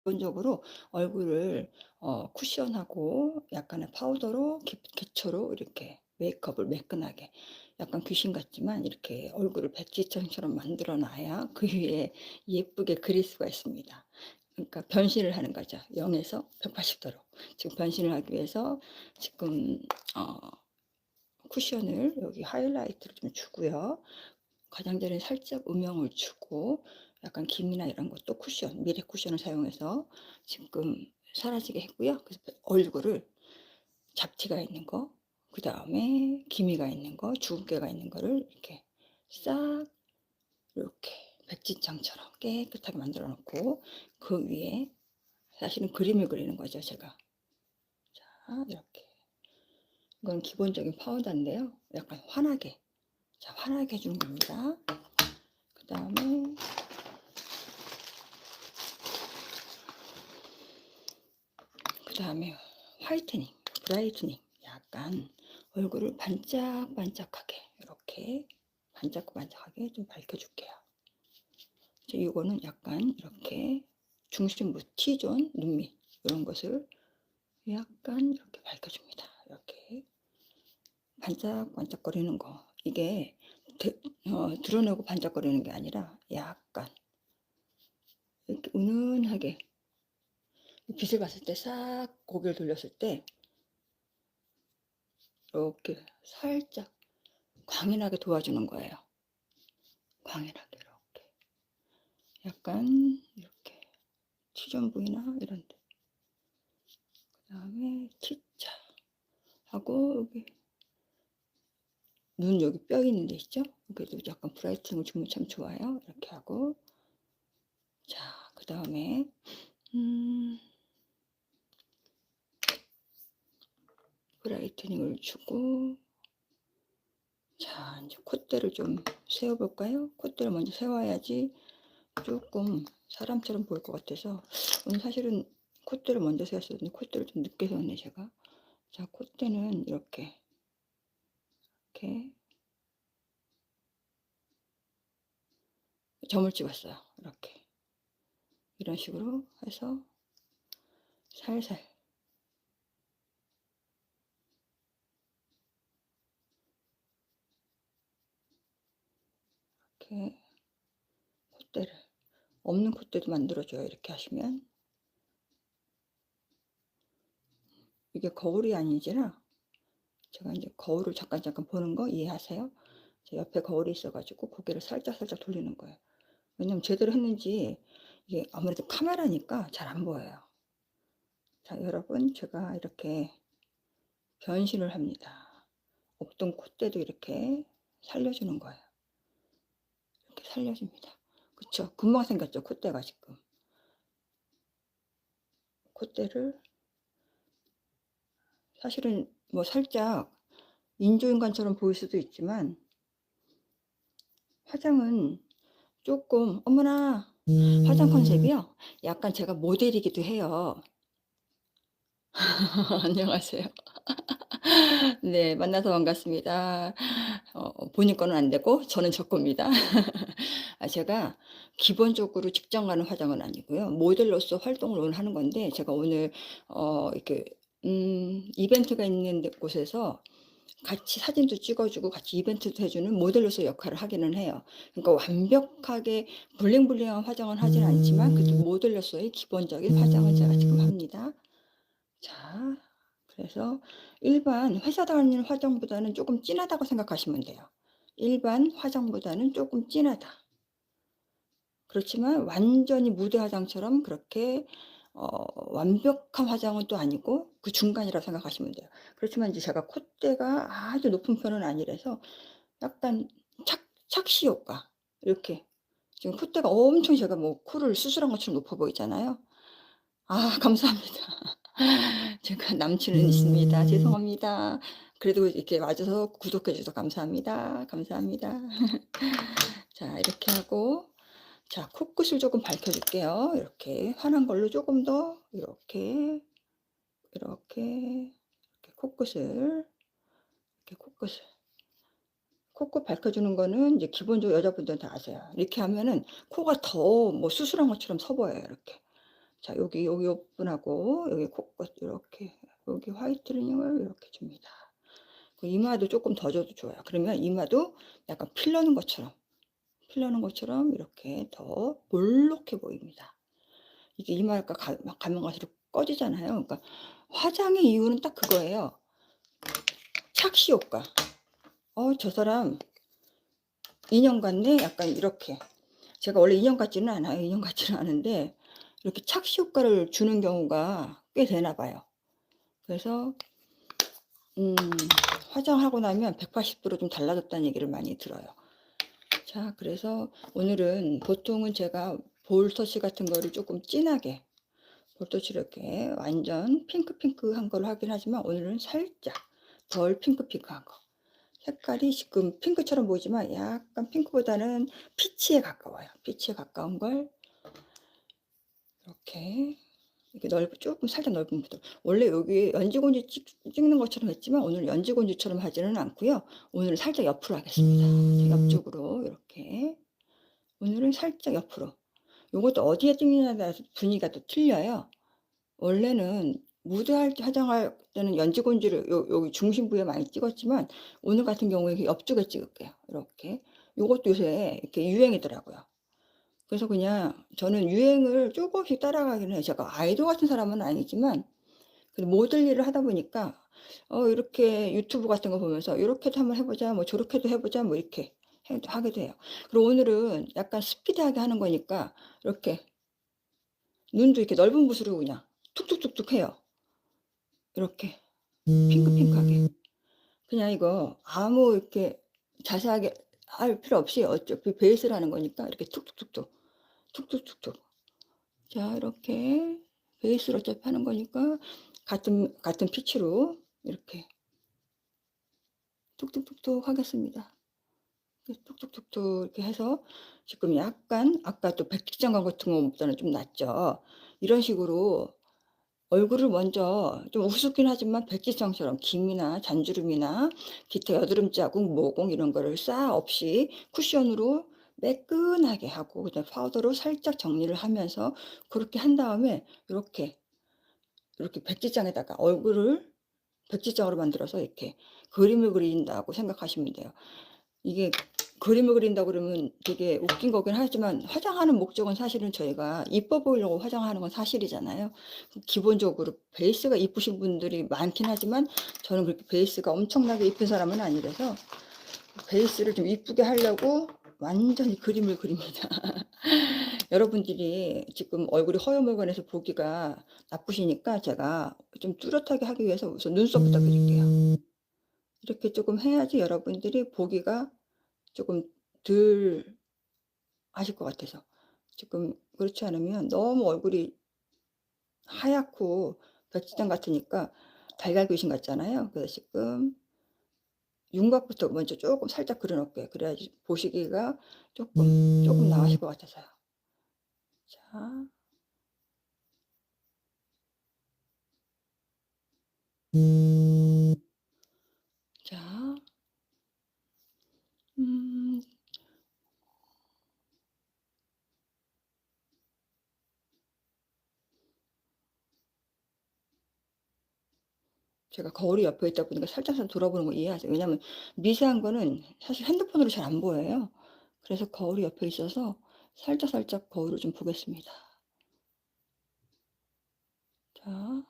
기본적으로 얼굴을 쿠션하고 약간의 파우더로 기초로 이렇게 메이크업을 매끈하게 약간 귀신 같지만 이렇게 얼굴을 백지장처럼 만들어 놔야 그 위에 예쁘게 그릴 수가 있습니다. 그러니까 변신을 하는 거죠. 0 에서 180 도로. 지금 변신을 하기 위해서 지금 어 쿠션을 여기 하이라이트를 좀 주고요. 가장자리에 살짝 음영을 주고 약간 김이나 이런 것도 쿠션, 미백 쿠션을 사용해서 지금 사라지게 했고요. 그래서 얼굴을 잡티가 있는 거, 그다음에 기미가 있는 거, 주근깨가 있는 거를 이렇게 싹 이렇게 백지장처럼 깨끗하게 만들어 놓고 그 위에 사실은 그림을 그리는 거죠, 제가. 자, 이렇게. 이건 기본적인 파우더인데요. 약간 환하게. 자, 환하게 해 주는 겁니다. 그다음에 화이트닝, 브라이트닝 약간 얼굴을 반짝반짝하게 이렇게 반짝반짝하게 좀 밝혀 줄게요. 이거는 약간 이렇게 중심부 T존, 눈밑 이런 것을 약간 이렇게 밝혀 줍니다. 이렇게 반짝반짝거리는 거. 이게 드러내고 반짝거리는 게 아니라 약간 이렇게 은은하게 빛을 봤을 때 싹 고개를 돌렸을 때 이렇게 살짝 광연하게 도와주는 거예요. 광연하게 이렇게. 약간 이렇게 T존 부위나 이런 데. 그다음에 T자 하고 여기 눈 여기 뼈 있는 데 있죠? 여기도 약간 브라이트닝을 주면 참 좋아요. 이렇게 하고 자 그다음에 음 브라이트닝을 주고 자 인제 콧대를 좀 세워 볼까요? 콧대를 먼저 세워야지 쪼끔 사람처럼 보일 것 같아서 오늘 사실은 콧대를 먼저 세웠었는데 콧대를 좀 늦게 세웠네 제가. 자 콧대는 이렇게 점을 찍었어요. 이렇게. 이런 식으로 해서 살살 이렇게 콧대를 없는 콧대도 만들어 줘요. 이렇게 하시면. 이게 거울이 아니지라 제가 인제 거울을 잠깐 보는 거 이해하세요? 제 옆에 거울이 있어 가지고 고개를 살짝살짝 돌리는 거예요. 왜냐면 제대로 했는지 이게 아무래도 카메라니까 잘 안 보여요. 자 여러분 제가 이렇게 변신을 합니다. 없던 콧대도 이렇게 살려주는 거예요. 이렇게 살려줍니다. 그쵸? 금방 생겼죠 콧대가 지금. 콧대를 사실은 뭐 살짝 인조인간처럼 보일 수도 있지만 화장은 쪼끔 어머나 화장 컨셉이요? 약간 제가 모델이기도 해요. 안녕하세요. 네 만나서 반갑습니다. 본인 거는 안 되고 저는 저 겁니다. 제가 기본적으로 직장 가는 화장은 아니고요. 모델로서 활동을 오늘 하는 건데 제가 오늘 이렇게 이벤트가 있는 곳에서 같이 사진도 찍어 주고 같이 이벤트도 해 주는 모델로서 역할을 하기는 해요. 그러니까 완벽하게 블링블링한 화장은 하진 않지만 그래도 모델로서의 기본적인 화장을 제가 지금 합니다. 자 그래서 일반 회사 다니는 화장보다는 쪼끔 진하다고 생각하시면 돼요. 일반 화장보다는 쪼끔 진하다. 그렇지만 완전히 무대 화장처럼 그렇게 완벽한 화장은 또 아니고 그 중간이라고 생각하시면 돼요. 그렇지만 이제 제가 콧대가 아주 높은 편은 아니라서 약간 착시 효과 이렇게 지금 콧대가 엄청 제가 뭐 코를 수술한 것처럼 높아 보이잖아요. 아 감사합니다. 제가 남친은 있습니다. 죄송합니다. 그래도 이렇게 와 줘서 구독해 주셔서 감사합니다. 감사합니다. 자 이렇게 하고 자 코끝을 조금 밝혀 줄게요. 이렇게 환한 걸로 조금 더 이렇게 코끝을 이렇게 코끝 밝혀 주는 거는 이제 기본적으로 여자분들은 다 아세요. 이렇게 하면은 코가 더 뭐 수술한 것처럼 서 보여요 이렇게. 자, 여기 오픈하고 여기 코끝 이렇게 여기 화이트닝을 이렇게 줍니다. 그 이마도 조금 더 줘도 좋아요. 그러면 이마도 약간 필 나는 것처럼 이렇게 더 볼록해 보입니다. 이게 이마가 가면 갈수록 꺼지잖아요. 그러니까 화장의 이유는 딱 그거예요. 착시 효과. 저 사람 인형 같네? 약간 이렇게. 제가 원래 인형 같지는 않아요. 인형 같지는 않은데 이렇게 착시 효과를 주는 경우가 꽤 되나 봐요. 그래서 음 화장하고 나면 180도로 좀 달라졌다는 얘기를 많이 들어요. 자, 그래서 오늘은 보통은 제가 볼터치 같은 거를 조금 진하게 볼터치 이렇게 완전 핑크한 걸로 하긴 하지만 오늘은 살짝 덜 핑크한 거. 색깔이 지금 핑크처럼 보이지만 약간 핑크보다는 피치에 가까워요. 피치에 가까운 걸 이렇게 조금 살짝 넓은 부분. 원래 여기 연지곤지 찍는 것처럼 했지만 오늘 연지곤지처럼 하지는 않고요. 오늘은 살짝 옆으로 하겠습니다. 옆쪽으로 이렇게. 오늘은 살짝 옆으로. 요것도 어디에 찍느냐에 따라서 분위기가 또 틀려요. 원래는 무드할 때 화장할 때는 연지곤지를 여기 중심 부위에 많이 찍었지만 오늘 같은 경우에 옆쪽에 찍을게요. 이렇게. 요것도 요새 이렇게 유행이더라고요. 그래서 그냥 저는 유행을 쪼금씩 따라가기는 해요. 제가 아이돌 같은 사람은 아니지만 그 모델 일을 하다 보니까 이렇게 유튜브 같은 거 보면서 '요렇게도 한번 해 보자. 뭐 저렇게도 해 보자.' 뭐 이렇게 하게 돼요. 그리고 오늘은 약간 스피디하게 하는 거니까 이렇게 눈도 이렇게 넓은 붓으로 그냥 툭툭툭툭 해요. 이렇게 핑크하게. 그냥 이거 아무 이렇게 자세하게 할 필요 없이 어차피 베이스를 하는 거니까 이렇게 툭툭툭툭, 툭툭툭툭. 자, 이렇게 베이스를 어차피 하는 거니까 같은 피치로 이렇게 툭툭툭툭 하겠습니다. 툭툭툭툭 이렇게 해서 지금 약간 아까 또 백지장관 같은 것보다는 좀 낫죠. 이런 식으로 얼굴을 먼저 좀 우습긴 하지만 백지장처럼 김이나 잔주름이나 기타 여드름 자국, 모공 이런 거를 싹 없이 쿠션으로 매끈하게 하고 그다음에 파우더로 살짝 정리를 하면서 그렇게 한 다음에 이렇게 백지장에다가 얼굴을 백지장으로 만들어서 이렇게 그림을 그린다고 생각하시면 돼요. 이게 그림을 그린다고 그러면 되게 웃긴 거긴 하지만 화장하는 목적은 사실은 저희가 이뻐 보이려고 화장하는 건 사실이잖아요. 기본적으로 베이스가 이쁘신 분들이 많긴 하지만 저는 그렇게 베이스가 엄청나게 이쁜 사람은 아니라서 베이스를 좀 이쁘게 하려고 완전히 그림을 그립니다. 여러분들이 지금 얼굴이 허여멀건해서 보기가 나쁘시니까 제가 좀 뚜렷하게 하기 위해서 우선 눈썹부터 그릴게요. 이렇게 조금 해야지 여러분들이 보기가 조금 덜 하실 것 같아서. 지금 그렇지 않으면 너무 얼굴이 하얗고 백지장 같으니까 달걀 귀신 같잖아요. 그래서 지금 윤곽부터 먼저 조금 살짝 그려 놓을게요. 그래야지 보시기가 조금 나으실 것 같아서요. 자. 자. 음. 제가 거울이 옆에 있다 보니까 살짝살짝 돌아보는 거 이해하세요? 왜냐하면 미세한 거는 사실 핸드폰으로 잘 안 보여요. 그래서 거울이 옆에 있어서 살짝살짝 거울을 좀 보겠습니다. 자.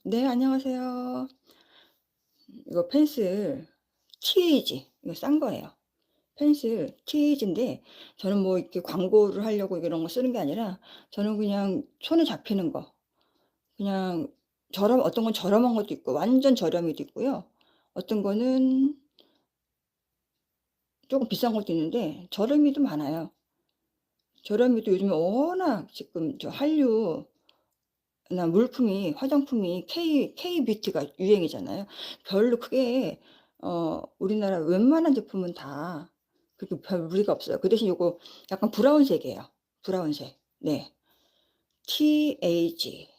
네, 안녕하세요. 이거 펜슬 TAG 이거 싼 거예요. 펜슬 TAG인데 저는 뭐 이렇게 광고를 하려고 이런 거 쓰는 게 아니라 저는 그냥 손에 잡히는 거 그냥 어떤 건 저렴한 것도 있고 완전 저렴이도 있고요. 어떤 거는 쪼금 비싼 것도 있는데 저렴이도 많아요. 저렴이도 요즘에 워낙 지금 한류나 물품이 화장품이 K 뷰티가 유행이잖아요. 별로 크게 우리나라 웬만한 제품은 다 그렇게 별 무리가 없어요. 그 대신 요거 약간 브라운색이에요. 브라운색. 네. TAG.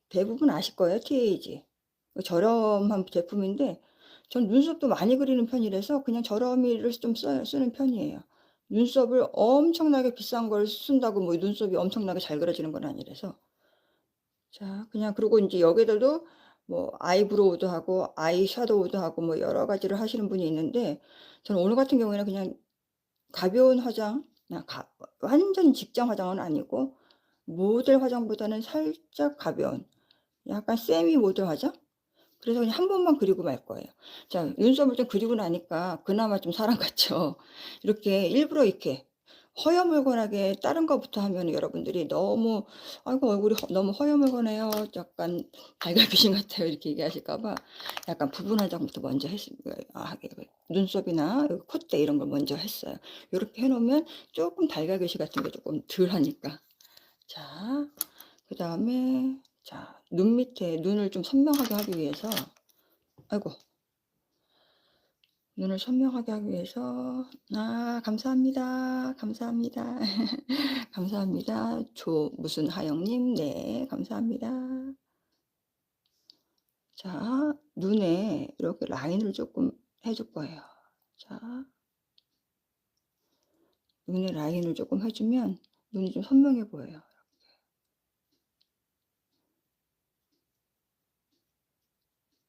대부분 아실 거예요, TAG. 저렴한 제품인데 전 눈썹도 많이 그리는 편이라서 그냥 저렴이를 좀 써요 쓰는 편이에요. 눈썹을 엄청나게 비싼 걸 쓴다고 뭐 눈썹이 엄청나게 잘 그려지는 건 아니라서. 자 그냥 그리고 인제 여기에다도 뭐 아이브로우도 하고 아이 섀도우도 하고 뭐 여러 가지를 하시는 분이 있는데 저는 오늘 같은 경우에는 그냥 가벼운 화장 그냥 완전 직장 화장은 아니고 모델 화장보다는 살짝 가벼운 약간 세미 모델 화장? 그래서 그냥 한 번만 그리고 말 거예요. 자 눈썹을 좀 그리고 나니까 그나마 좀 사람같죠. 이렇게 일부러 이렇게 허여멀건하게 다른 거부터 하면은 여러분들이 너무 "아이고 얼굴이 너무 허여멀건해요. 약간 달걀 귀신 같아요." 이렇게 얘기하실까 봐 약간 부분 화장부터 먼저 하게 눈썹이나 여기 콧대 이런 걸 먼저 했어요. 요렇게 해 놓으면 쪼끔 달걀 귀신 같은 게 쪼끔 덜 하니까. 자 그다음에 자 눈 밑에 눈을 좀 선명하게 하기 위해서 아이고 눈을 선명하게 하기 위해서 아 감사합니다. 감사합니다. 감사합니다. 조 무슨 하영 님 네 감사합니다. 자 눈에 이렇게 라인을 쪼끔 해줄 거예요. 자 눈에 라인을 쪼끔 해 주면 눈이 좀 선명해 보여요.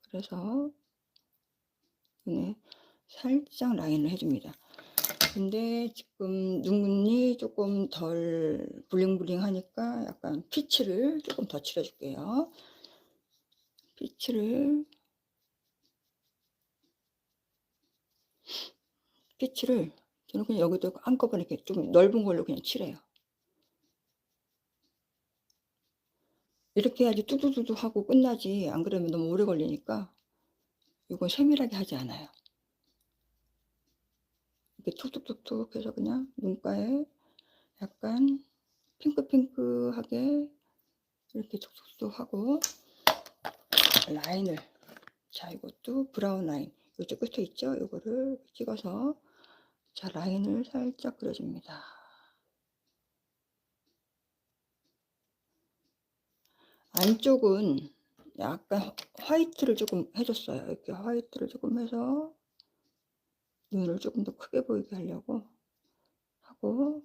그래서 눈에 살짝 라인을 해 줍니다. 근데 지금 눈이 쪼끔 덜 블링블링하니까 약간 피치를 쪼끔 더 칠해 줄게요. 피치를 피치를 저는 그냥 여기도 한꺼번에 이렇게 좀 넓은 걸로 그냥 칠해요. 이렇게 해야지 뚜두두두 하고 끝나지 안 그러면 너무 오래 걸리니까 이건 세밀하게 하지 않아요. 이렇게 툭툭툭툭 해서 그냥 눈가에 약간 핑크핑크하게 이렇게 툭툭툭 하고 라인을 자 이것도 브라운 라인 요쪽 끝에 있죠? 요거를 찍어서 자 라인을 살짝 그려 줍니다. 안쪽은 약간 화이트를 쪼끔 해 줬어요. 이렇게 화이트를 쪼끔 해서 눈을 쪼끔 더 크게 보이게 하려고 하고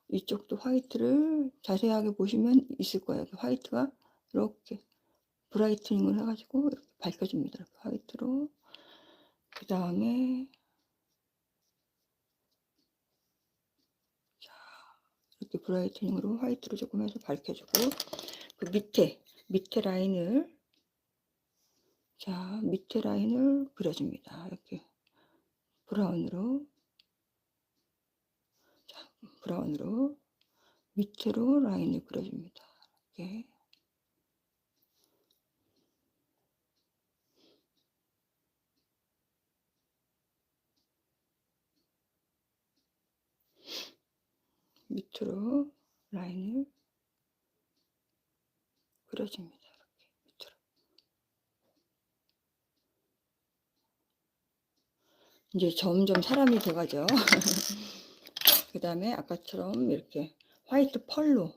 이쪽도 화이트를 자세하게 보시면 있을 거예요. 그 화이트가 이렇게 브라이트닝을 해 가지고 이렇게 밝혀 줍니다. 이렇게 화이트로. 그다음에 자 이렇게 브라이트닝으로 화이트로 쪼끔 해서 밝혀 주고 그 밑에 라인을 자 밑에 라인을 그려 줍니다. 이렇게 브라운으로 자 브라운으로 밑으로 라인을 그려 줍니다. 이렇게. 밑으로 라인을 그려 줍니다. 이렇게 밑으로. 인제 점점 사람이 돼 가죠. 그다음에 아까처럼 이렇게 화이트 펄로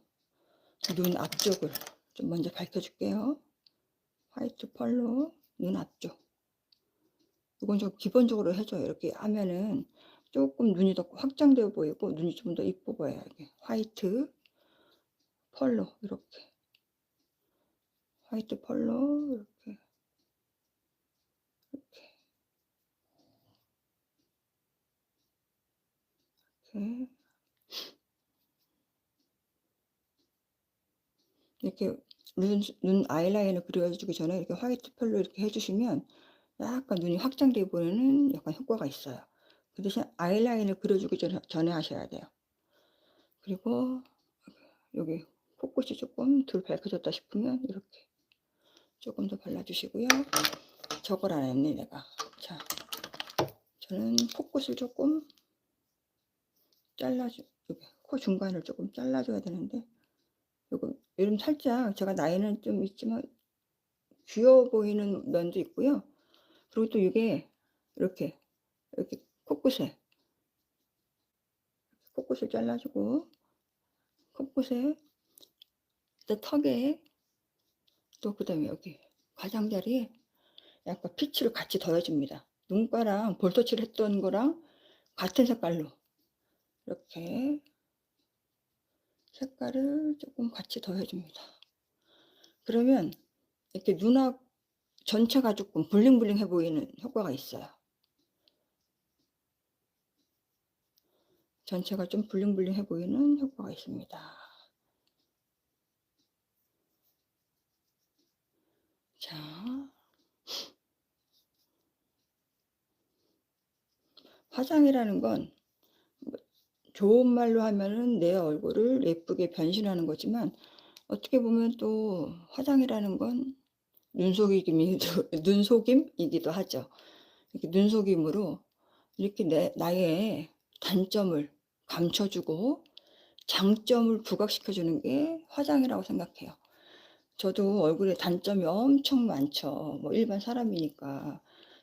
눈 앞쪽을 좀 먼저 밝혀 줄게요. 화이트 펄로 눈 앞쪽. 이건 좀 기본적으로 해 줘요. 이렇게 하면은 쪼끔 눈이 더 확장되어 보이고 눈이 좀 더 이뻐 보여요. 이게 화이트 펄로 이렇게 화이트 펄로 이렇게, 이렇게, 이렇게, 이렇게 눈 아이라인을 그려 주기 전에 이렇게 화이트 펄로 이렇게 해 주시면 약간 눈이 확장돼 보이는 약간 효과가 있어요. 그 대신 아이라인을 그려 주기 전에 하셔야 돼요. 그리고 여기 코끝이 쪼끔 덜 밝혀졌다 싶으면 이렇게 쪼끔 더 발라 주시고요. 저걸 안 했네 내가. 자 저는 코끝을 쪼끔 잘라 주 여기 코 중간을 쪼끔 잘라 줘야 되는데 요거 요즘 살짝 제가 나이는 좀 있지만 귀여워 보이는 면도 있고요. 그리고 또 이게 이렇게, 이렇게 코끝을 잘라 주고 코끝에 또 턱에 또 그다음에 여기 가장자리에 약간 피치를 같이 더해 줍니다. 눈가랑 볼터치를 했던 거랑 같은 색깔로 이렇게 색깔을 쪼끔 같이 더해 줍니다. 그러면 이렇게 눈앞 전체가 쪼끔 블링블링해 보이는 효과가 있어요. 전체가 좀 블링블링해 보이는 효과가 있습니다. 자, 화장이라는 건 뭐 좋은 말로 하면은 내 얼굴을 예쁘게 변신하는 거지만, 어떻게 보면 또 화장이라는 건 눈속임이기도 눈속임이기도 하죠. 이렇게 눈속임으로 이렇게 내 나의 단점을 감춰 주고 장점을 부각시켜 주는 게 화장이라고 생각해요. 저도 얼굴에 단점이 엄청 많죠. 뭐 일반 사람이니까.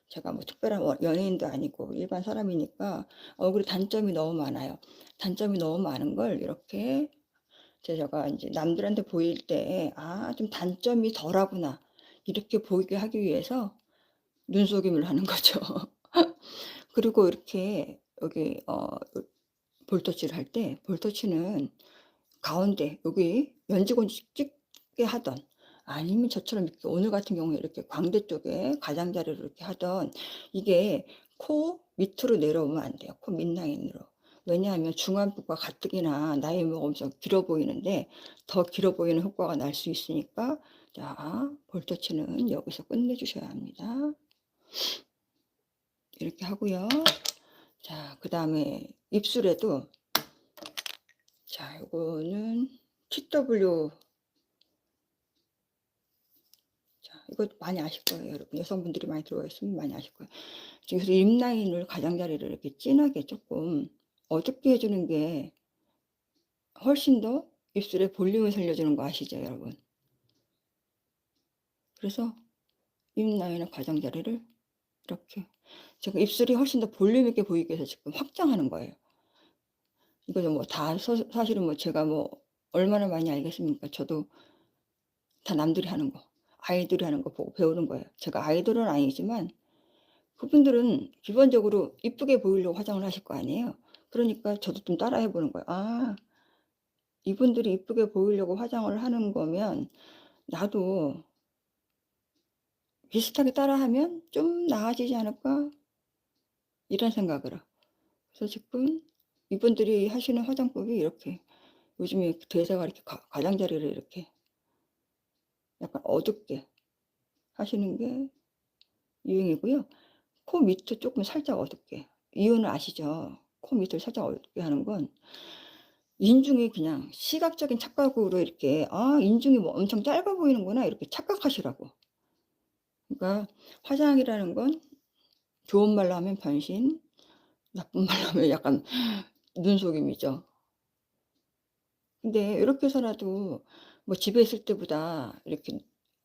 제가 뭐 특별한 연예인도 아니고 일반 사람이니까 얼굴에 단점이 너무 많아요. 단점이 너무 많은 걸 이렇게 제가 인제 남들한테 보일 때 '아 좀 단점이 덜하구나.' 이렇게 보이게 하기 위해서 눈속임을 하는 거죠. 그리고 이렇게 여기 볼터치를 할 때, 볼터치는 가운데 여기 연지곤지 찍게 하던, 아니면 저처럼 이렇게 오늘 같은 경우에 이렇게 광대 쪽에 가장자리로 이렇게 하던, 이게 코 밑으로 내려오면 안 돼요, 코 밑라인으로. 왜냐하면 중안부가 가뜩이나 나이 먹으면서 길어 보이는데 더 길어 보이는 효과가 날 수 있으니까, 자 볼터치는 여기서 끝내 주셔야 합니다. 이렇게 하고요. 자 그다음에 입술에도, 자 요거는 TW, 자 이거 많이 아실 거예요 여러분. 여성분들이 많이 들어와 있으면 많이 아실 거예요. 그래서 립 라인을 가장자리를 이렇게 진하게 쪼끔 어둡게 해 주는 게 훨씬 더 입술에 볼륨을 살려주는 거 아시죠 여러분? 그래서 립 라인의 가장자리를 이렇게, 제가 입술이 훨씬 더 볼륨 있게 보이기 위해서 지금 확장하는 거예요. 이거는 뭐 다 사실은 뭐 제가 뭐 얼마나 많이 알겠습니까? 저도 다 남들이 하는 거, 아이들이 하는 거 보고 배우는 거예요. 제가 아이돌은 아니지만 그분들은 기본적으로 이쁘게 보이려고 화장을 하실 거 아니에요. 그러니까 저도 좀 따라 해 보는 거예요. '아 이분들이 이쁘게 보이려고 화장을 하는 거면 나도 비슷하게 따라하면 좀 나아지지 않을까?' 이런 생각으로. 그래서 지금 이분들이 하시는 화장법이 이렇게, 요즘에 대세가 이렇게 가장자리를 이렇게 약간 어둡게 하시는 게 유행이고요. 코 밑도 쪼끔 살짝 어둡게. 이유는 아시죠? 코 밑을 살짝 어둡게 하는 건 인중이 그냥 시각적인 착각으로 이렇게 '아 인중이 뭐 엄청 짧아 보이는구나.' 이렇게 착각하시라고. 그러니까 화장이라는 건 좋은 말로 하면 변신, 나쁜 말로 하면 약간 눈속임이죠. 근데 이렇게 해서라도 뭐 집에 있을 때보다 이렇게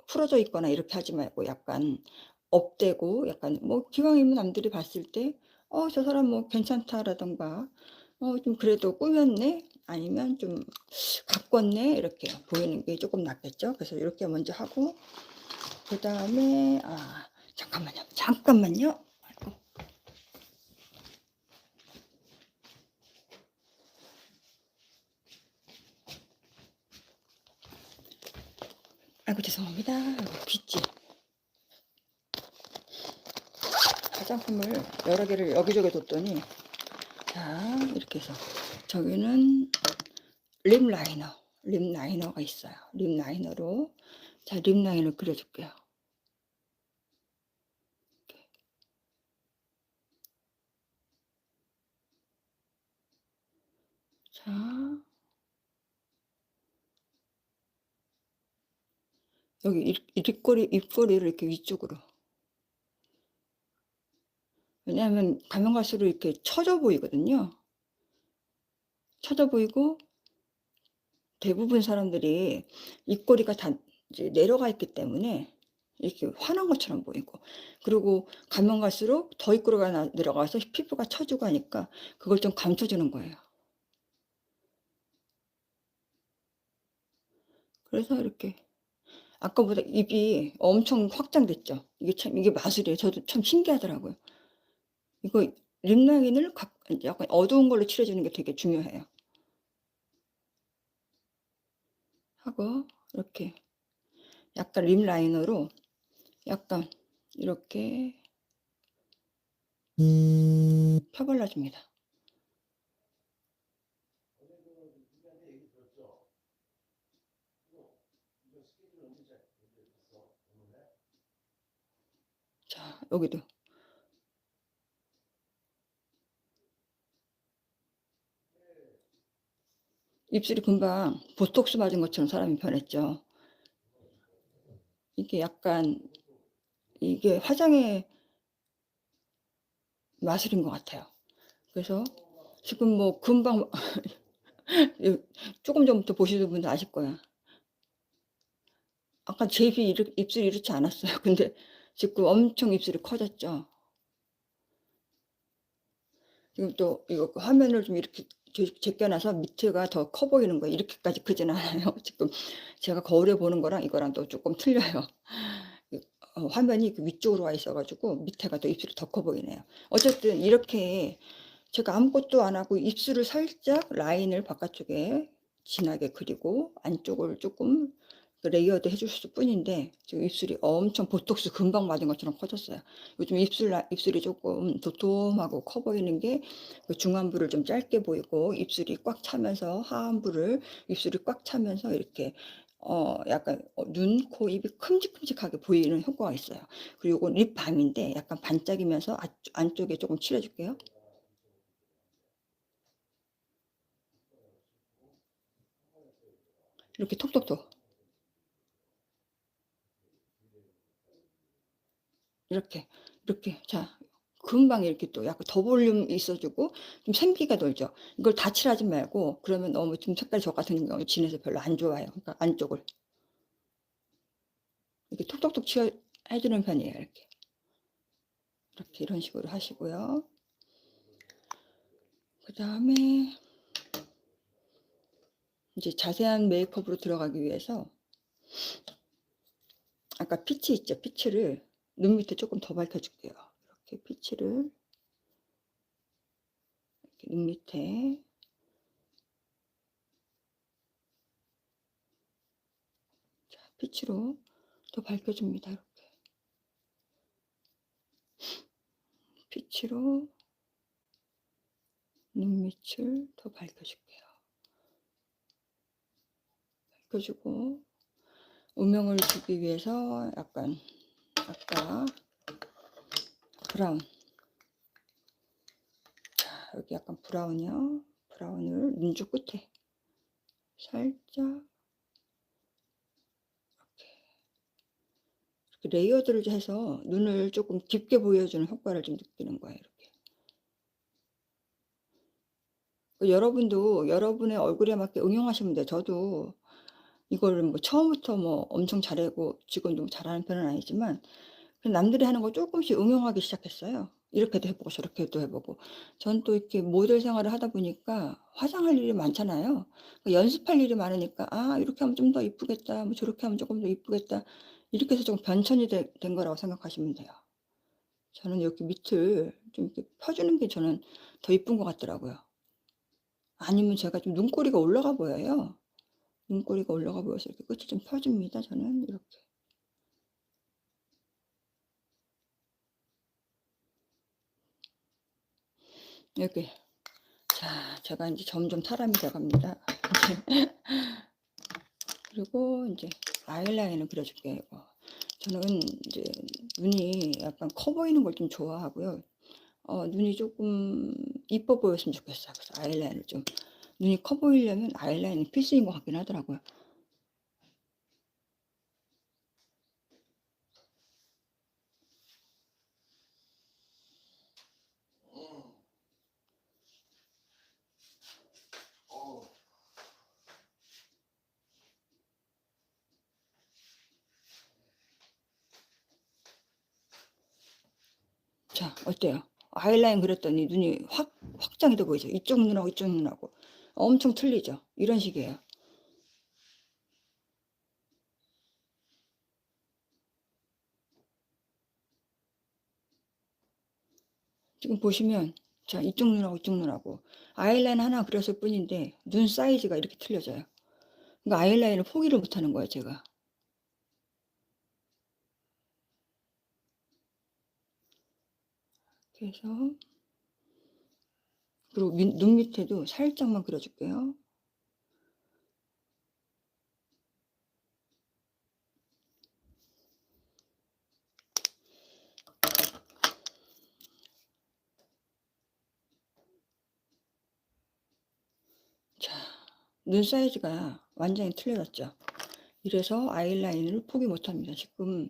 풀어져 있거나 이렇게 하지 말고 약간 업되고, 약간 뭐 기왕이면 남들이 봤을 때 '어 저 사람 뭐 괜찮다.'라든가 '좀 그래도 꾸몄네.' 아니면 좀 '가꿨네.' 이렇게 보이는 게 쪼끔 낫겠죠. 그래서 이렇게 먼저 하고, 그다음에 잠깐만요. 잠깐만요. 아이고. 아이고 죄송합니다. 아이고 빗질. 화장품을 여러 개를 여기저기 뒀더니, 자 이렇게 해서 저기는 립 라이너, 립 라이너가 있어요. 립 라이너로, 자 립 라인을 그려 줄게요. 이렇게. 자 여기 입꼬리를 이렇게 위쪽으로. 왜냐하면 가면 갈수록 이렇게 처져 보이거든요. 처져 보이고 대부분 사람들이 입꼬리가 다 이제 내려가 있기 때문에 이렇게 화난 것처럼 보이고, 그리고 가면 갈수록 더 입꼬리가 내려가서 피부가 처지고 하니까 그걸 좀 감춰 주는 거예요. 그래서 이렇게, 아까보다 입이 엄청 확장됐죠. 이게 참 이게 마술이에요. 저도 참 신기하더라고요. 이거 립 라인을 약간 어두운 걸로 칠해 주는 게 되게 중요해요. 하고 이렇게 약간 립 라이너로 약간 이렇게 펴 발라 줍니다. 자, 여기도 입술이 금방 보톡스 맞은 것처럼 사람이 변했죠. 이게 약간 이게 화장의 마술인 것 같아요. 그래서 지금 뭐 금방 조금 전부터 보시는 분들 아실 거야. 아까 제 입술이 이렇지 않았어요. 근데 지금 엄청 입술이 커졌죠. 지금 또 이거 화면을 좀 이렇게 제껴 놔서 밑에가 더 커 보이는 거예요. 이렇게까지 크진 않아요. 지금 제가 거울에 보는 거랑 이거랑 또 쪼끔 틀려요. 이 화면이 그 위쪽으로 와 있어 가지고 밑에가 더 입술이 더 커 보이네요. 어쨌든 이렇게 제가 아무것도 안 하고 입술을 살짝 라인을 바깥쪽에 진하게 그리고 안쪽을 쪼끔 그 레이어드 해 줬을 뿐인데 지금 입술이 엄청 보톡스 금방 맞은 것처럼 커졌어요. 요즘 입술이 쪼끔 도톰하고 커 보이는 게 그 중안부를 좀 짧게 보이고 입술이 꽉 차면서 하안부를 입술이 꽉 차면서 이렇게 약간 눈, 코, 입이 큼직큼직하게 보이는 효과가 있어요. 그리고 요건 립밤인데 약간 반짝이면서 안쪽에 쪼금 칠해 줄게요. 이렇게 톡톡톡. 이렇게, 이렇게. 자, 금방 이렇게 또 약간 더 볼륨 있어 주고 좀 생기가 돌죠. 이걸 다 칠하지 말고 그러면 너무 좀 색깔이 저 같은 경우에 진해서 별로 안 좋아요. 그러니까 안쪽을 이렇게 톡톡톡 칠해 주는 편이에요. 이렇게. 이렇게 이런 식으로 하시고요. 그다음에 이제 자세한 메이크업으로 들어가기 위해서 아까 피치 있죠? 피치를 눈 밑에 쪼끔 더 밝혀 줄게요. 이렇게 피치를 이렇게 눈 밑에 자 피치로 더 밝혀 줍니다. 이렇게. 피치로 눈밑을 더 밝혀 줄게요. 밝혀 주고 음영을 주기 위해서 약간 아까 브라운 여기 약간 브라운이요. 브라운을 눈주 끝에 살짝 이렇게 레이어드를 해서 눈을 쪼끔 깊게 보여주는 효과를 좀 느끼는 거예요 이렇게. 여러분도 여러분의 얼굴에 맞게 응용하시면 돼요. 저도 이거를 뭐 처음부터 뭐 엄청 잘하고 지금도 잘하는 편은 아니지만 그냥 남들이 하는 거 쪼끔씩 응용하기 시작했어요. 이렇게도 해 보고 저렇게도 해 보고. 전 또 이렇게 모델 생활을 하다 보니까 화장할 일이 많잖아요. 연습할 일이 많으니까 '아 이렇게 하면 좀 더 이쁘겠다. 뭐 저렇게 하면 쪼끔 더 이쁘겠다.' 이렇게 해서 좀 변천이 된 거라고 생각하시면 돼요. 저는 이렇게 밑을 좀 이렇게 펴 주는 게 저는 더 이쁜 것 같더라고요. 아니면 제가 좀 눈꼬리가 올라가 보여요. 눈꼬리가 올라가 보여서 이렇게 끝을 좀 펴 줍니다 저는 이렇게. 이렇게. 자 제가 인제 점점 사람이 돼 갑니다. 그리고 인제 아이라인을 그려 줄게요 이거. 저는 인제 눈이 약간 커 보이는 걸 좀 좋아하고요. 눈이 쪼끔 이뻐 보였으면 좋겠어요. 그래서 아이라인을 좀 눈이 커 보이려면 아이라인이 필수인 것 같긴 하더라고요. 자 어때요? 아이라인 그렸더니 눈이 확장이 돼 보이죠? 이쪽 눈하고 이쪽 눈하고 엄청 틀리죠? 이런 식이에요. 지금 보시면 자 이쪽 눈하고 이쪽 눈하고 아이라인 하나 그렸을 뿐인데 눈 사이즈가 이렇게 틀려져요. 그러니까 아이라인을 포기를 못 하는 거예요 제가. 그래서 그리고 눈 밑에도 살짝만 그려 줄게요. 자 눈 사이즈가 완전히 틀려졌죠. 이래서 아이라인을 포기 못 합니다. 지금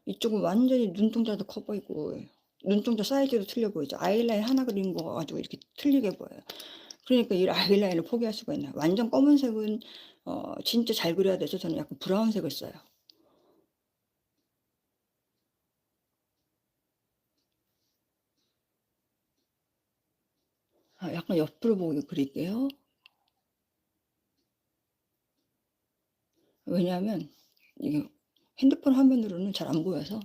이쪽은 완전히 눈동자도 커 보이고 눈동자 사이즈도 틀려 보이죠. 아이라인 하나 그린 거 가지고 이렇게 틀리게 보여요. 그러니까 이 아이라인을 포기할 수가 있나요? 완전 검은색은 진짜 잘 그려야 돼서 저는 약간 브라운색을 써요. 약간 옆으로 보게 그릴게요. 왜냐하면 이게 핸드폰 화면으로는 잘 안 보여서.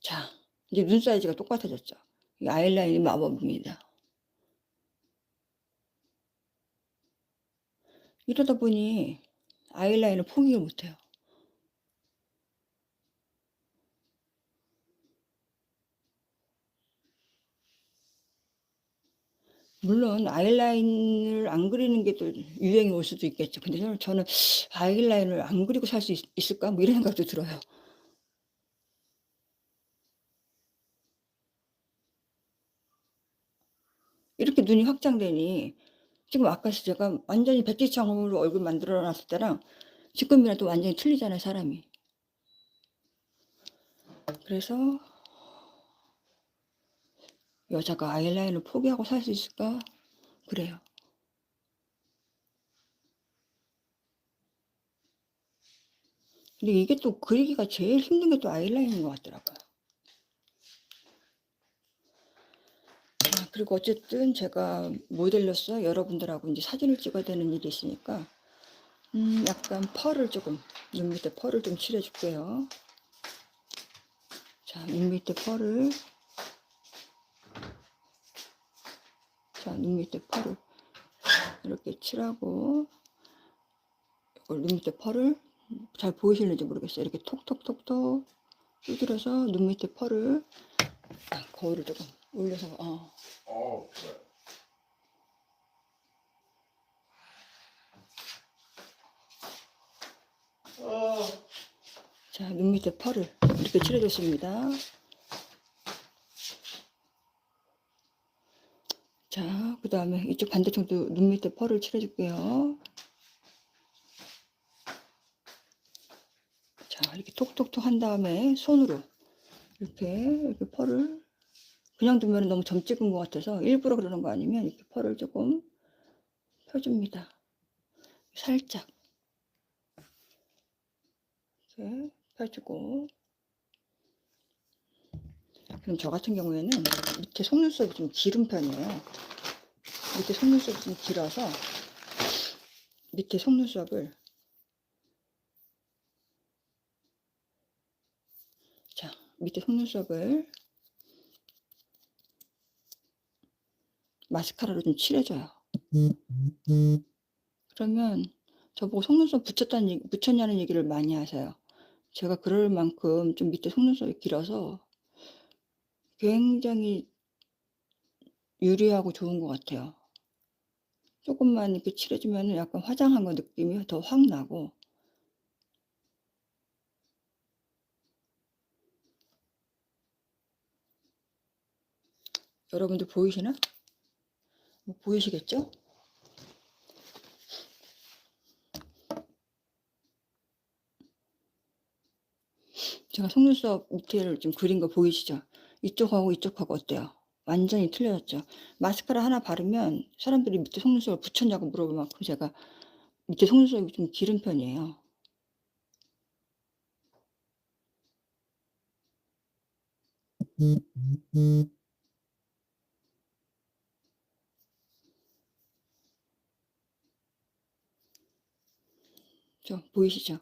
자 이제 눈 사이즈가 똑같아졌죠. 이 아이라인이 마법입니다. 이러다 보니 아이라인을 포기를 못 해요. 물론 아이라인을 안 그리는 게 또 유행이 올 수도 있겠죠. 근데 저는 '아이라인을 안 그리고 살 수 있을까?' 뭐 이런 생각도 들어요. 이렇게 눈이 확장되니 지금 아까 제가 완전히 백지창으로 얼굴 만들어 놨을 때랑 지금이랑 또 완전히 틀리잖아요 사람이. 그래서 '여자가 아이라인을 포기하고 살 수 있을까?' 그래요. 근데 이게 또 그리기가 제일 힘든 게 또 아이라인인 것 같더라고요. 그리고 어쨌든 제가 모델로서 여러분들하고 인제 사진을 찍어야 되는 일이 있으니까 약간 펄을 조금 눈 밑에 펄을 좀 칠해 줄게요. 자 눈 밑에 펄을 눈 밑에 펄을 이렇게 칠하고 이걸 눈 밑에 펄을 잘 보이실는지 모르겠어요. 이렇게 톡톡톡톡 두드려서 눈 밑에 펄을 거울을 조금 올려서 그래. 자 눈 밑에 펄을 이렇게 칠해 줬습니다. 자 그다음에 이쪽 반대쪽도 눈 밑에 펄을 칠해 줄게요. 자 이렇게 톡톡톡 한 다음에 손으로 이렇게 펄을 그냥 두면 너무 점 찍은 것 같아서 일부러 그러는 거 아니면 이렇게 펄을 조금 펴 줍니다. 살짝 이렇게 펴 주고 그럼 저 같은 경우에는 밑에 속눈썹이 좀 기른 편이에요. 밑에 속눈썹이 좀 길어서 밑에 속눈썹을 자 밑에 속눈썹을 마스카라로 좀 칠해 줘요. 그러면 저보고 속눈썹 붙였냐는 얘기를 많이 하세요. 제가 그럴 만큼 좀 밑에 속눈썹이 길어서 굉장히 유리하고 좋은 것 같아요. 쪼끔만 이렇게 칠해 주면은 약간 화장한 거 느낌이 더 확 나고 여러분들 보이시나? 뭐 보이시겠죠? 제가 속눈썹 밑에를 좀 그린 거 보이시죠? 이쪽하고 이쪽하고 어때요? 완전히 틀려졌죠? 마스카라 하나 바르면 사람들이 밑에 속눈썹을 붙였냐고 물어볼 만큼 제가 밑에 속눈썹이 좀 기른 편이에요. 보이시죠?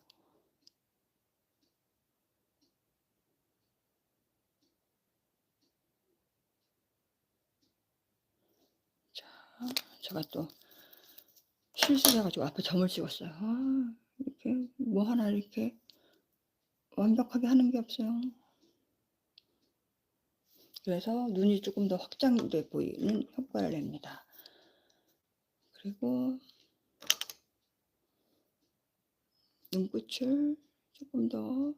자, 제가 또 실수해 가지고 앞에 점을 찍었어요. 이렇게 뭐 하나 이렇게 완벽하게 하는 게 없어요. 그래서 눈이 조금 더 확장돼 보이는 효과를 냅니다. 그리고 눈끝을 조금 더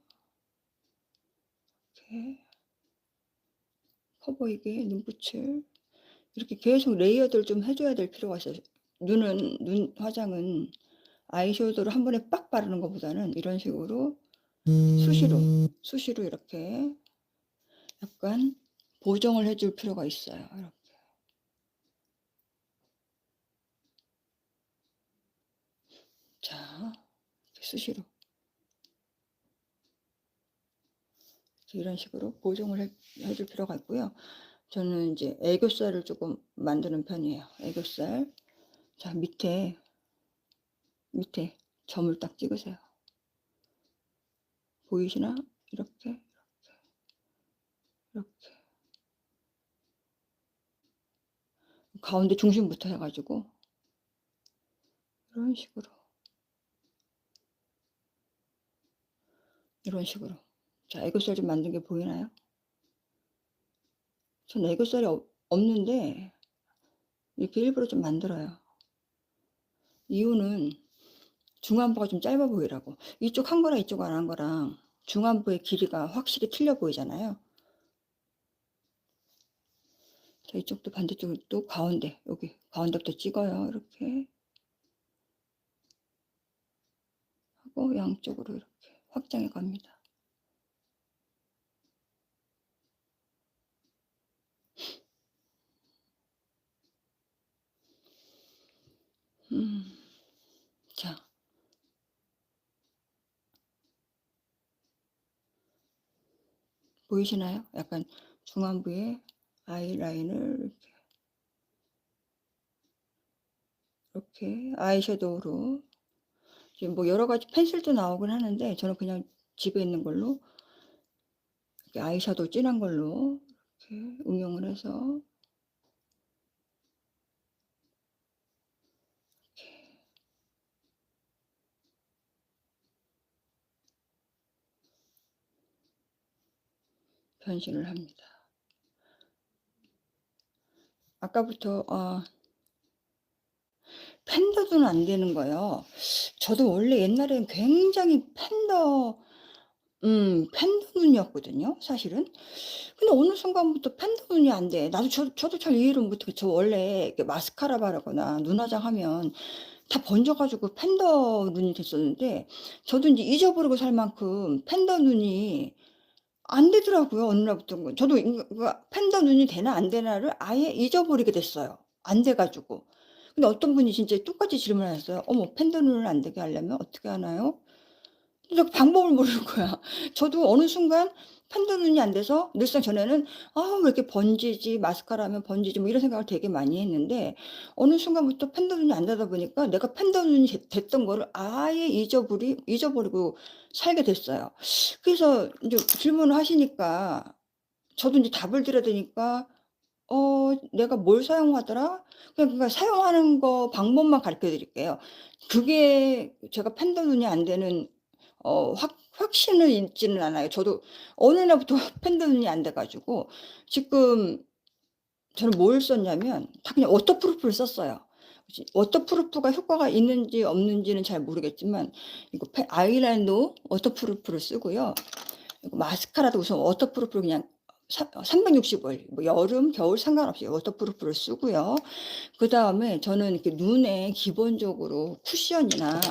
이렇게 커 보이게 눈빛을 이렇게 계속 레이어드를 좀 해 줘야 될 필요가 있어요. 눈 화장은 아이섀도우를 한 번에 빡 바르는 것보다는 이런 식으로 수시로 이렇게 약간 보정을 해줄 필요가 있어요. 이렇게. 자, 수시로 이런 식으로 보정을 해줄 필요가 있고요. 저는 이제 애교살을 조금 만드는 편이에요. 애교살. 자, 밑에 점을 딱 찍으세요. 보이시나? 이렇게, 이렇게. 가운데 중심부터 해 가지고 이런 식으로, 이런 식으로. 자, 애교살 좀 만든 게 보이나요? 전 애교살이 없는데 이렇게 일부러 좀 만들어요. 이유는 중안부가 좀 짧아 보이라고. 이쪽 한 거랑 이쪽 안 한 거랑 중안부의 길이가 확실히 틀려 보이잖아요. 자, 이쪽도 반대쪽도 가운데, 여기 가운데부터 찍어요. 이렇게 하고 양쪽으로 이렇게 확장해 갑니다. 음. 자, 보이시나요? 약간 중안부에 아이라인을 이렇게 아이섀도우로 지금 뭐 여러 가지 펜슬도 나오긴 하는데 저는 그냥 집에 있는 걸로 이렇게 아이섀도우 진한 걸로 이렇게 응용을 해서 변신을 합니다. 아까부터 팬더도는 안 되는 거예요. 저도 원래 옛날에는 굉장히 팬더 눈이었거든요 사실은. 근데 어느 순간부터 팬더 눈이 안 돼. 나도 저도 잘 이해를 못하고 저 원래 이렇게 마스카라 바르거나 눈 화장하면 다 번져 가지고 팬더 눈이 됐었는데 저도 인제 잊어버리고 살 만큼 팬더 눈이 안 되더라고요 어느 날부터. 저도 팬더 눈이 되나 안 되나를 아예 잊어버리게 됐어요 안 돼 가지고. 근데 어떤 분이 진짜 똑같이 질문하셨어요. "어머 팬더 눈을 안 되게 하려면 어떻게 하나요?" 근데 방법을 모르는 거야. 저도 어느 순간 팬더 눈이 안 돼서 늘상 전에는 '아 왜 이렇게 번지지? 마스카라 하면 번지지.' 뭐 이런 생각을 되게 많이 했는데 어느 순간부터 팬더 눈이 안 되다 보니까 내가 팬더 눈이 됐던 거를 아예 잊어버리고 살게 됐어요. 그래서 인제 질문을 하시니까 저도 인제 답을 드려야 되니까 '내가 뭘 사용하더라?' 그러니까 사용하는 거 방법만 가르쳐 드릴게요. 그게 제가 팬더 눈이 안 되는 확신을 잊지는 않아요. 저도 어느 날부터 팬더 눈이 안 돼 가지고 지금 저는 뭘 썼냐면 다 그냥 워터프루프를 썼어요. 워터프루프가 효과가 있는지 없는지는 잘 모르겠지만 이거 아이라인도 워터프루프를 쓰고요. 그리고 마스카라도 우선 워터프루프를 그냥 365일 뭐 여름, 겨울 상관없이 워터프루프를 쓰고요. 그다음에 저는 이렇게 눈에 기본적으로 쿠션이나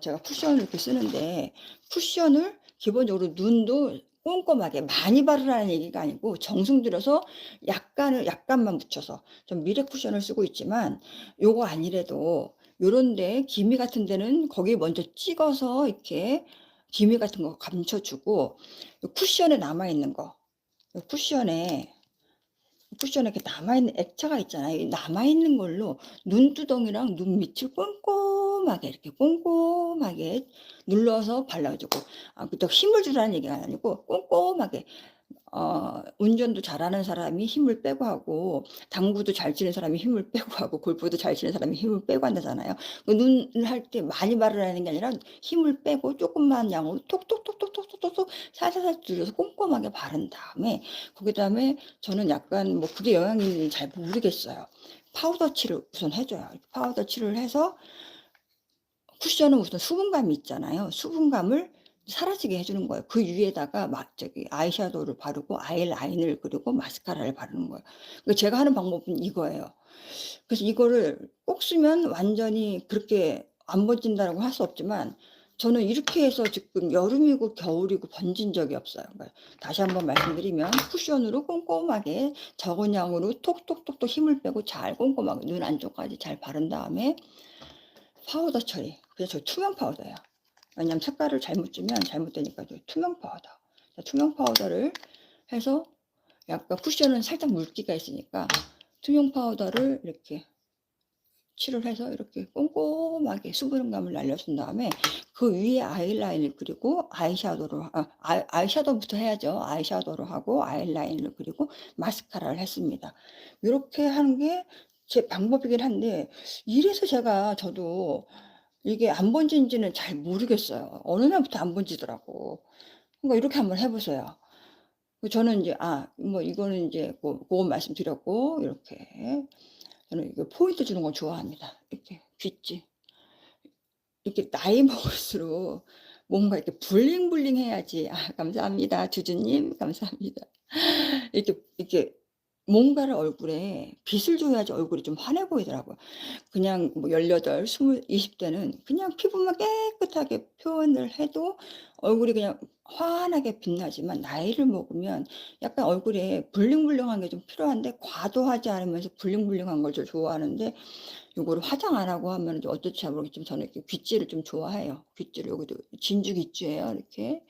제가 쿠션을 이렇게 쓰는데 쿠션을 기본적으로 눈도 꼼꼼하게 많이 바르라는 얘기가 아니고 정성 들여서 약간만 묻혀서 좀 미래 쿠션을 쓰고 있지만 요거 아니래도 요런 데 기미 같은 데는 거기에 먼저 찍어서 이렇게 기미 같은 거 감춰 주고 요 쿠션에 남아 있는 거 요 쿠션에 이렇게 남아 있는 액체가 있잖아요. 이 남아 있는 걸로 눈두덩이랑 눈 밑을 꼼꼼 꼼꼼하게 이렇게 꼼꼼하게 눌러서 발라주고, 그렇다고 힘을 주라는 얘기가 아니고 꼼꼼하게, 운전도 잘하는 사람이 힘을 빼고 하고, 당구도 잘 치는 사람이 힘을 빼고 하고, 골프도 잘 치는 사람이 힘을 빼고 한다잖아요. 그 눈을 할 때 많이 바르라는 게 아니라 힘을 빼고 조금만 양으로 톡톡톡톡톡톡톡 살살살 눌러서 꼼꼼하게 바른 다음에, 그다음에 저는 약간 뭐 그게 영향이 있는지 잘 모르겠어요. 파우더 칠을 우선 해 줘요. 파우더 칠을 해서 쿠션은 우선 수분감이 있잖아요. 수분감을 사라지게 해 주는 거예요. 그 위에다가 막 저기 아이섀도우를 바르고 아이라인을 그리고 마스카라를 바르는 거예요. 그러니까 제가 하는 방법은 이거예요. 그래서 이거를 꼭 쓰면 완전히 그렇게 안 번진다라고 할 수 없지만, 저는 이렇게 해서 지금 여름이고 겨울이고 번진 적이 없어요. 그러니까 다시 한번 말씀드리면, 쿠션으로 꼼꼼하게 적은 양으로 톡톡톡톡 힘을 빼고 잘 꼼꼼하게 눈 안쪽까지 잘 바른 다음에 파우더 처리. 그래서 저 투명 파우더예요. 왜냐면 색깔을 잘못 주면 잘못되니까 저 투명 파우더. 자, 투명 파우더를 해서 약간 쿠션은 살짝 물기가 있으니까 투명 파우더를 이렇게 칠을 해서 이렇게 꼼꼼하게 수분감을 날려준 다음에 그 위에 아이라인을 그리고 아이섀도우부터 해야죠. 아이섀도우를 하고 아이라인을 그리고 마스카라를 했습니다. 요렇게 하는 게 제 방법이긴 한데, 이래서 저도 이게 안 번진지는 잘 모르겠어요. 어느 날부터 안 번지더라고. 그러니까 이렇게 한번 해 보세요. 저는 인제 뭐 이거는 인제 고건 말씀드렸고, 이렇게 저는 이거 포인트 주는 거 좋아합니다. 이렇게 귀찌. 이렇게 나이 먹을수록 뭔가 이렇게 블링블링해야지. 감사합니다. 주주님 감사합니다. 이렇게 뭔가를 얼굴에 빛을 줘야지 얼굴이 좀 환해 보이더라고요. 그냥 뭐 18, 20, 20 대는 그냥 피부만 깨끗하게 표현을 해도 얼굴이 그냥 환하게 빛나지만, 나이를 먹으면 약간 얼굴에 블링블링한 게 좀 필요한데 과도하지 않으면서 블링블링한 걸 좀 좋아하는데, 요거를 화장 안 하고 하면은 좀 어떨지 잘 모르겠지만 저는 이렇게 귓줄을 좀 좋아해요. 귓줄, 여기도 진주 귓줄이에요. 이렇게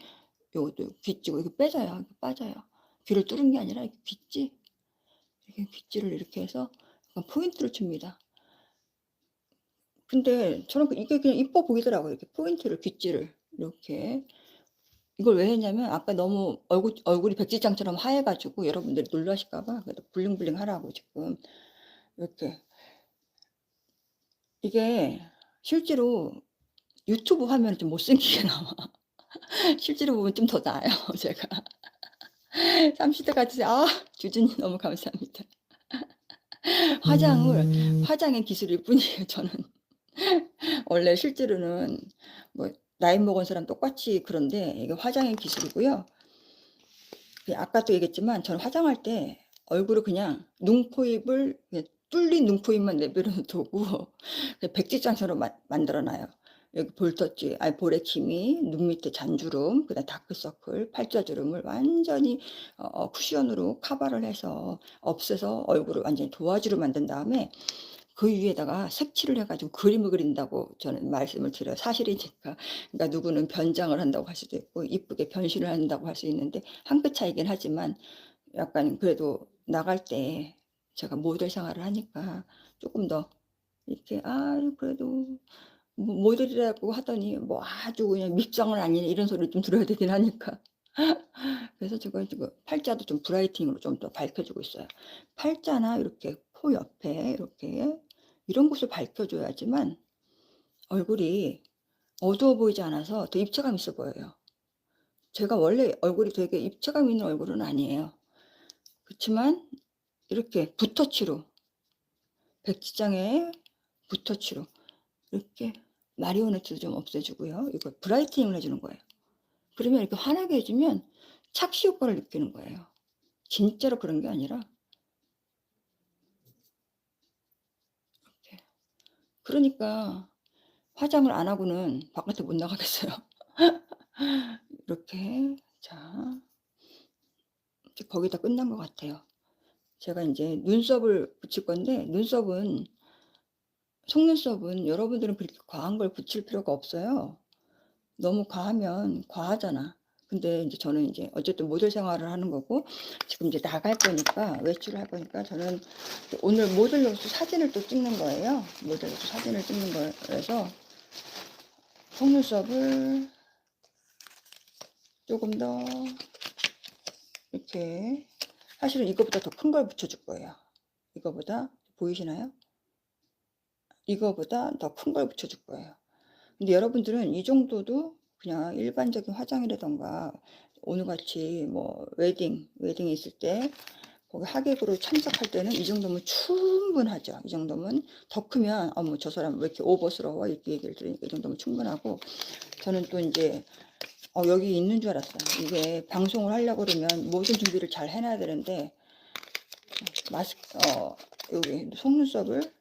요것도 귓줄 이렇게 빼져요. 이렇게 빠져요. 귀를 뚫은 게 아니라 이렇게 귓줄, 이렇게 귓줄을 이렇게 해서 약간 포인트를 줍니다. 근데 저는 이게 그냥 이뻐 보이더라고요. 이렇게 포인트를, 귓줄을 이렇게. 이걸 왜 했냐면 아까 너무 얼굴이 백지장처럼 하얘 가지고 여러분들이 놀라실까 봐 그래도 블링블링 하라고 지금 이렇게. 이게 실제로 유튜브 화면은 좀 못생기게 나와. 실제로 보면 좀 더 나아요 제가. 30대 같으세요. 주주님 너무 감사합니다. 화장의 기술일 뿐이에요 저는. 원래 실제로는 뭐 나이 먹은 사람 똑같이 그런데 이게 화장의 기술이고요. 아까도 얘기했지만 저는 화장할 때 얼굴을 그냥 눈코입을 그냥 뚫린 눈코입만 내버려 두고 그냥 백지장처럼 만들어 놔요. 여기 볼터치, 볼에키미, 눈 밑에 잔주름, 그다음 다크서클, 팔자주름을 완전히 쿠션으로 커버를 해서 없애서 얼굴을 완전히 도화지로 만든 다음에 그 위에다가 색칠을 해 가지고 그림을 그린다고 저는 말씀을 드려요. 사실이니까. 그러니까 누구는 변장을 한다고 할 수도 있고 이쁘게 변신을 한다고 할 수 있는데, 한 끗 차이긴 하지만 약간 그래도 나갈 때 제가 모델 생활을 하니까 쪼끔 더 이렇게 그래도 뭐 모델이라고 하더니 뭐 아주 그냥 밉상은 아니네 이런 소리를 좀 들어야 되긴 하니까. 그래서 제가 지금 팔자도 좀 브라이팅으로 좀 더 밝혀 주고 있어요. 팔자나 이렇게 코 옆에 이렇게 이런 곳을 밝혀 줘야지만 얼굴이 어두워 보이지 않아서 더 입체감 있어 보여요. 제가 원래 얼굴이 되게 입체감 있는 얼굴은 아니에요. 그치만 이렇게 붓터치로, 백지장에 붓터치로 이렇게 마리오네트도 좀 없애 주고요. 이거 브라이트닝을 해 주는 거예요. 그러면 이렇게 환하게 해 주면 착시 효과를 느끼는 거예요. 진짜로 그런 게 아니라 이렇게. 그러니까 화장을 안 하고는 바깥에 못 나가겠어요. 이렇게. 자, 이제 거의 다 끝난 것 같아요. 제가 인제 눈썹을 붙일 건데, 속눈썹은 여러분들은 그렇게 과한 걸 붙일 필요가 없어요. 너무 과하면 과하잖아. 근데 인제 저는 인제 어쨌든 모델 생활을 하는 거고 지금 이제 나갈 거니까, 외출을 할 거니까 저는 오늘 모델로서 사진을 또 찍는 거예요. 모델로서 사진을 찍는 거라서 속눈썹을 조금 더 이렇게, 사실은 이거보다 더 큰 걸 붙여줄 거예요. 이거보다, 보이시나요? 이거보다 더 큰 걸 붙여줄 거예요. 근데 여러분들은 이 정도도 그냥 일반적인 화장이라던가 오늘같이 뭐 웨딩에 있을 때 거기 하객으로 참석할 때는 이 정도면 충분하죠. 이 정도면. 더 크면 어머 저 사람 왜 이렇게 오버스러워 이렇게 얘기를 들으니까 이 정도면 충분하고, 저는 또 이제 여기 있는 줄 알았어요. 이게 방송을 하려고 그러면 모든 준비를 잘 해놔야 되는데, 여기 속눈썹을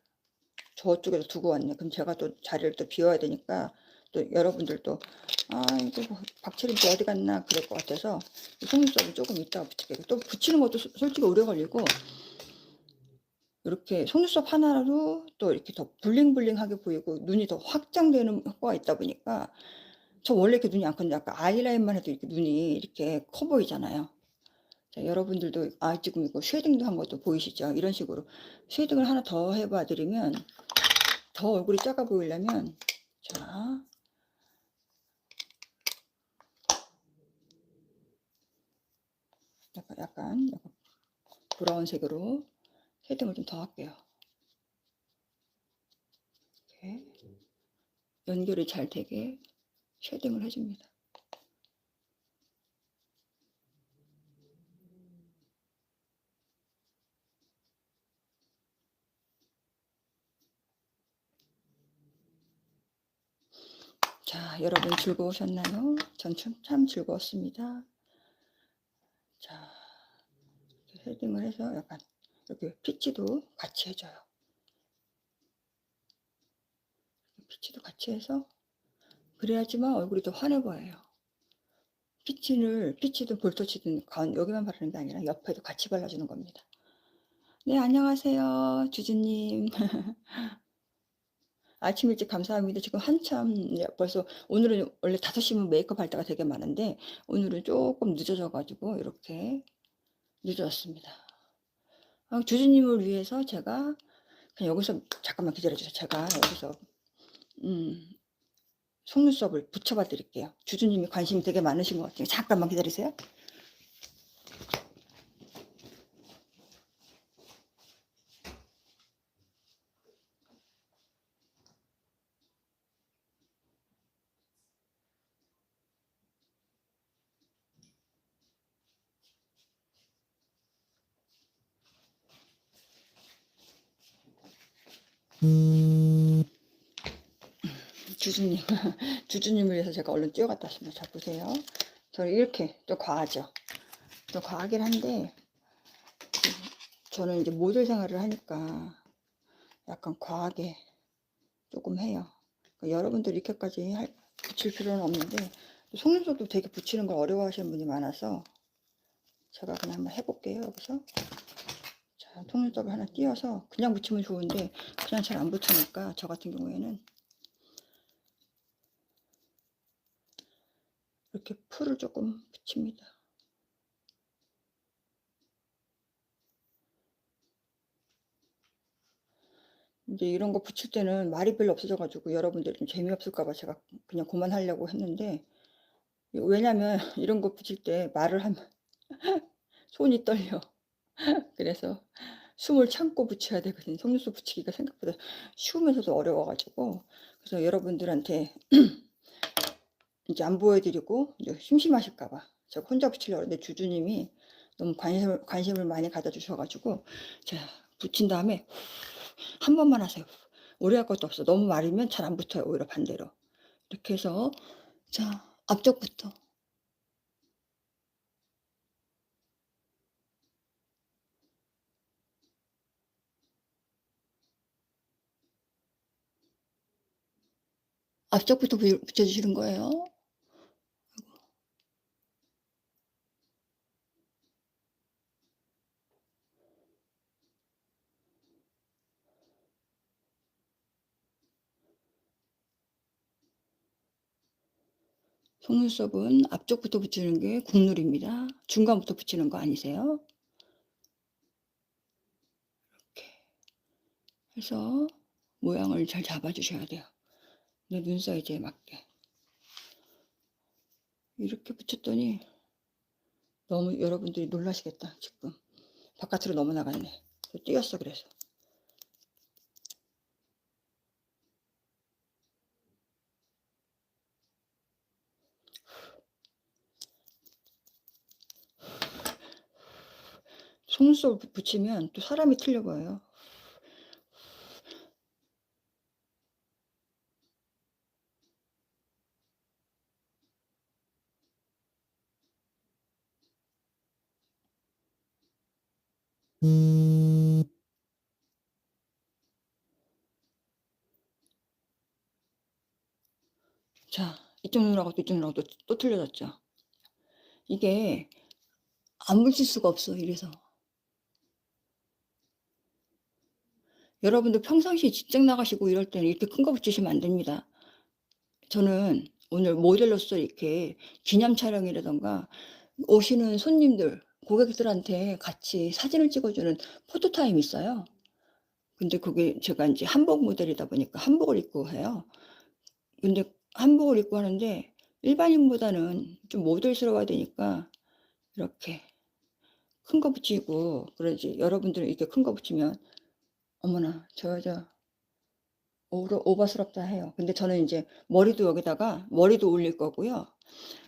저쪽에서 두고 왔네. 그럼 제가 또 자리를 또 비워야 되니까, 또 여러분들도 이거 뭐 박채림 씨 어디 갔나 그럴 것 같아서 속눈썹을 조금 이따가 붙일게요. 또 붙이는 것도 솔직히 오래 걸리고, 이렇게 속눈썹 하나로 또 이렇게 더 블링블링하게 보이고 눈이 더 확장되는 효과가 있다 보니까, 저 원래 이렇게 눈이 안 큰데 아까 아이라인만 해도 이렇게 눈이 이렇게 커 보이잖아요. 자, 여러분들도 지금 이거 쉐딩도 한 것도 보이시죠? 이런 식으로 쉐딩을 하나 더 해봐 드리면, 더 얼굴이 작아 보이려면, 자, 약간 브라운색으로 쉐딩을 좀 더 할게요. 이렇게 연결이 잘 되게 쉐딩을 해줍니다. 자, 여러분 즐거우셨나요? 전 참 즐거웠습니다. 자, 쉐딩을 해서 약간 이렇게 피치도 같이 해줘요. 피치도 같이 해서, 그래야지만 얼굴이 더 환해 보여요. 피치도 볼터치든 여기만 바르는 게 아니라 옆에도 같이 발라주는 겁니다. 네, 안녕하세요. 주주님. 아침 일찍 감사합니다. 지금 한참, 벌써 오늘은 원래 5시면 메이크업 할 때가 되게 많은데 오늘은 조금 늦어져 가지고 이렇게 늦어졌습니다. 주주님을 위해서 제가 그냥 여기서 잠깐만 기다려 주세요. 제가 여기서 속눈썹을 붙여봐 드릴게요. 주주님이 관심이 되게 많으신 것 같아요. 잠깐만 기다리세요. 주주님, 주주님을 위해서 제가 얼른 뛰어갔다 왔습니다. 자, 보세요. 저는 이렇게 또 과하죠. 좀 과하긴 한데, 저는 이제 모델 생활을 하니까 약간 과하게 조금 해요. 그러니까 여러분들 이렇게까지 붙일 필요는 없는데, 속눈썹도 되게 붙이는 걸 어려워하시는 분이 많아서 제가 그냥 한번 해볼게요. 여기서 자, 속눈썹을 하나 띄어서 그냥 붙이면 좋은데 그냥 잘 안 붙으니까 저 같은 경우에는 이렇게 풀을 조금 붙입니다. 이제 이런 거 붙일 때는 말이 별로 없어져 가지고 여러분들이 좀 재미없을까 봐 제가 그냥 그만하려고 했는데, 왜냐면 이런 거 붙일 때 말을 하면 손이 떨려. 그래서 숨을 참고 붙여야 되거든요. 속눈썹 붙이기가 생각보다 쉬우면서도 어려워 가지고. 그래서 여러분들한테 이제 안 보여 드리고 이제 심심하실까 봐 제가 혼자 붙이려고 했는데, 주주님이 너무 관심을 많이 가져 주셔 가지고, 자, 붙인 다음에 한 번만 하세요. 오래 할 것도 없어. 너무 마르면 잘 안 붙어요. 오히려 반대로. 이렇게 해서, 자, 앞쪽부터 붙여 주시는 거예요. 속눈썹은 앞쪽부터 붙이는 게 국룰입니다. 중간부터 붙이는 거 아니세요? 이렇게 해서 모양을 잘 잡아 주셔야 돼요. 내 눈 사이즈에 맞게. 이렇게 붙였더니 너무 여러분들이 놀라시겠다. 지금 바깥으로 너무 나갔네. 뛰었어 그래서. 속눈썹을 붙이면 또 사람이 틀려 보여요. 자, 이쪽 눈하고 또 이쪽 눈하고 또 틀려졌죠. 이게 안 붙일 수가 없어 이래서. 여러분들 평상시에 직장 나가시고 이럴 때는 이렇게 큰 거 붙이시면 안 됩니다. 저는 오늘 모델로서 이렇게 기념 촬영이라든가 오시는 손님들, 고객들한테 같이 사진을 찍어 주는 포토 타임이 있어요. 근데 그게 제가 인제 한복 모델이다 보니까 한복을 입고 해요. 근데 한복을 입고 하는데 일반인보다는 좀 모델스러워야 되니까 이렇게 큰 거 붙이고 그러지, 여러분들은 이렇게 큰 거 붙이면 '어머나 저 여자 오바스럽다.' 해요. 근데 저는 인제 머리도 여기다가 머리도 올릴 거고요.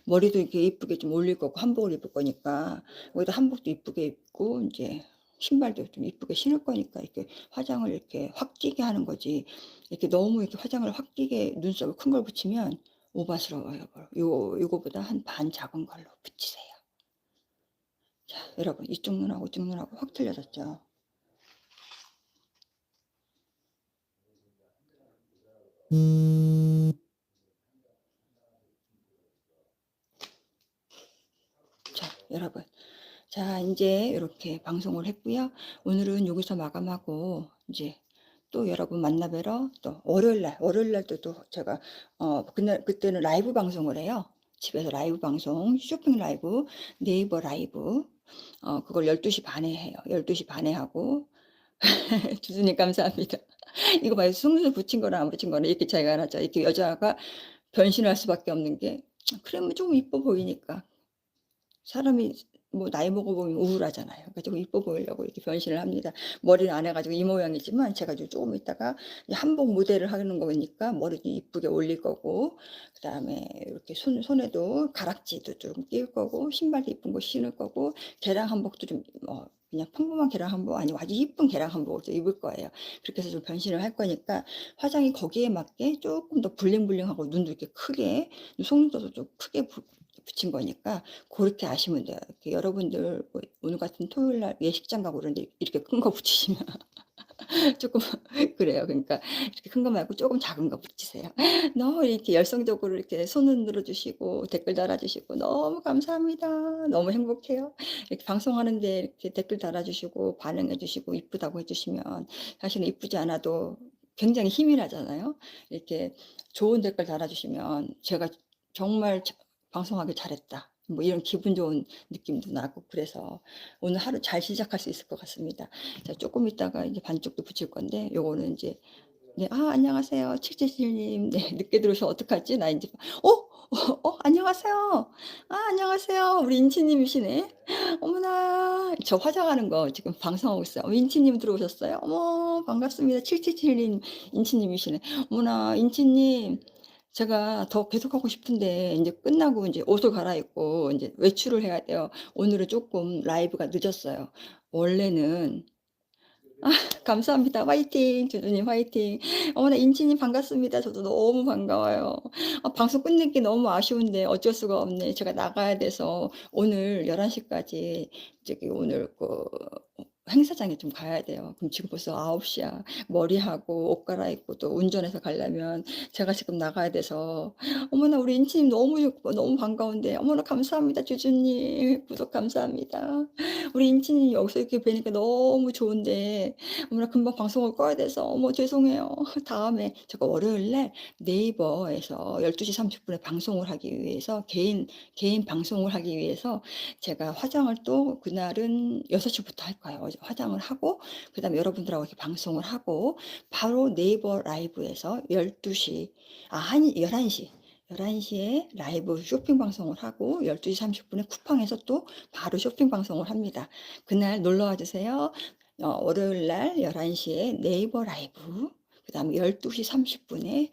머리도 이렇게 이쁘게 좀 올릴 거고 한복을 입을 거니까 거기다 한복도 이쁘게 입고 인제 신발도 좀 이쁘게 신을 거니까 이렇게 화장을 이렇게 확 찌게 하는 거지. 이렇게 너무 이렇게 화장을 확 찌게 눈썹을 큰 걸 붙이면 오바스러워요. 요거보다 한 반 작은 걸로 붙이세요. 자, 여러분 이쪽 눈하고 이쪽 눈하고 확 틀려졌죠. 자, 여러분. 자, 인제 요렇게 방송을 했고요. 오늘은 여기서 마감하고 인제 또 여러분 만나 뵈러 또 월요일 날도 또 제가 그때는 라이브 방송을 해요. 집에서 라이브 방송, 쇼핑 라이브, 네이버 라이브, 그걸 12시 반에 해요. 12시 반에 하고 주주님 감사합니다. 이거 봐요. 속눈썹 붙인 거랑 안 붙인 거랑 이렇게 차이가 나죠. 이렇게 여자가 변신할 수밖에 없는 게 그러면 좀 이뻐 보이니까. 사람이 뭐 나이 먹어 보면 우울하잖아요. 그러니까 좀 이뻐 보이려고 이렇게 변신을 합니다. 머리는 안 해 가지고 이 모양이지만 제가 조금 있다가 이 한복 모델을 하는 거니까 머리도 이쁘게 올릴 거고, 그다음에 이렇게 손에도 가락지도 좀 낄 거고, 신발도 이쁜 거 신을 거고, 개량 한복도 좀 그냥 평범한 개량 한복 아니고 아주 이쁜 개량 한복을 또 입을 거예요. 그렇게 해서 좀 변신을 할 거니까 화장이 거기에 맞게 쪼끔 더 블링블링하고 눈도 이렇게 크게, 속눈썹도 좀 크게 붙인 거니까 고렇게 아시면 돼요. 이렇게 여러분들 뭐 오늘 같은 토요일 날 예식장 가고 그러는데 이렇게 큰 거 붙이시면 쪼끔 그래요. 그러니까 이렇게 큰 거 말고 쪼금 작은 거 붙이세요. 너무 이렇게 열성적으로 이렇게 손 흔들어 주시고 댓글 달아 주시고 너무 감사합니다. 너무 행복해요. 이렇게 방송하는데 이렇게 댓글 달아 주시고 반응해 주시고 이쁘다고 해 주시면 사실은 이쁘지 않아도 굉장히 힘이 나잖아요. 이렇게 좋은 댓글 달아 주시면 제가 정말 방송하길 잘했다, 뭐 이런 기분 좋은 느낌도 나고 그래서 오늘 하루 잘 시작할 수 있을 것 같습니다. 자, 조금 있다가 이제 반쪽도 붙일 건데 요거는 인제 네. "아 안녕하세요. 777 님." 네. "늦게 들어오셔서 어떡하지?" 나 인제 안녕하세요. 아 안녕하세요. 우리 인치 님이시네. 어머나. 저 화장하는 거 지금 방송하고 있어요. 인치 님 들어오셨어요? 어머 반갑습니다. 777 님 인치 님이시네. 어머나 인치 님, 제가 더 계속하고 싶은데 인제 끝나고 인제 옷을 갈아입고 인제 외출을 해야 돼요. 오늘은 쪼끔 라이브가 늦었어요. 원래는 감사합니다. 화이팅. 주주님 화이팅. 어머나 인치님 반갑습니다. 저도 너무 반가워요. 방송 끝내기 너무 아쉬운데 어쩔 수가 없네. 제가 나가야 돼서 오늘 11시 까지 저기 오늘 행사장에 좀 가야 돼요. 그럼 지금 벌써 9시 시야. 머리하고 옷 갈아입고 또 운전해서 가려면 제가 지금 나가야 돼서 어머나 우리 인치님 너무 좋고 너무 반가운데 어머나 감사합니다. 주주님 구독 감사합니다. 우리 인치님 여기서 이렇게 뵈니까 너무 좋은데 어머나 금방 방송을 꺼야 돼서 어머 죄송해요. 다음에 제가 월요일 날 네이버에서 12시 30 분에 방송을 하기 위해서 개인 방송을 하기 위해서 제가 화장을 또 그날은 6시 부터 할 거예요. 화장을 하고 그다음에 여러분들하고 이렇게 방송을 하고 바로 네이버 라이브에서 12시 한 11시 11시에 라이브 쇼핑 방송을 하고 12시 30분에 쿠팡에서 또 바로 쇼핑 방송을 합니다. 그날 놀러 와 주세요. 월요일 날 11시에 네이버 라이브, 그다음에 12시 30분에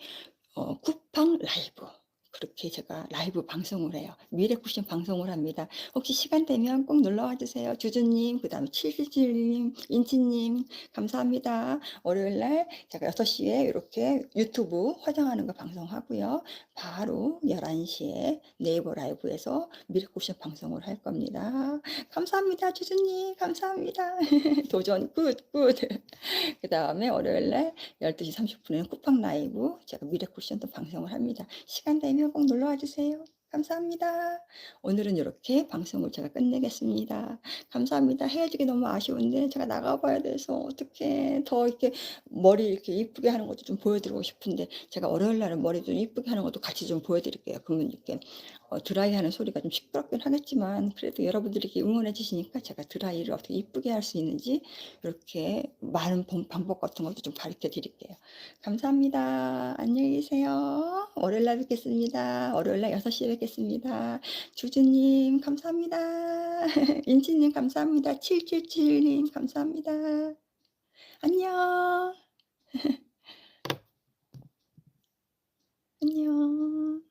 쿠팡 라이브, 그렇게 제가 라이브 방송을 해요. 미래쿠션 방송을 합니다. 혹시 시간 되면 꼭 놀러 와 주세요. 주주님, 그다음에 777님, 인치님 감사합니다. 월요일 날 제가 6시에 이렇게 유튜브 화장하는 거 방송하고요. 바로 11시에 네이버 라이브에서 미래쿠션 방송을 할 겁니다. 감사합니다. 주주님 감사합니다. 도전 굿 굿. 그다음에 월요일 날 12시 30분에는 쿠팡 라이브 제가 미래쿠션도 방송을 합니다. 시간 되면 꼭 놀러 와 주세요. 감사합니다. 오늘은 요렇게 방송을 제가 끝내겠습니다. 감사합니다. 헤어지기 너무 아쉬운데 제가 나가 봐야 돼서 어떡해. 더 이렇게 머리 이렇게 이쁘게 하는 것도 좀 보여 드리고 싶은데 제가 월요일 날은 머리 좀 이쁘게 하는 것도 같이 좀 보여 드릴게요. 그러면 이렇게 드라이하는 소리가 좀 시끄럽긴 하겠지만 그래도 여러분들이 이렇게 응원해 주시니까 제가 드라이를 어떻게 이쁘게 할 수 있는지 이렇게 많은 방법 같은 것도 좀 가르쳐 드릴게요. 감사합니다. 안녕히 계세요. 월요일 날 뵙겠습니다. 월요일 날 6시에 뵙겠습니다. 주주님 감사합니다. 인지님 감사합니다. 777님 감사합니다. 안녕. 안녕.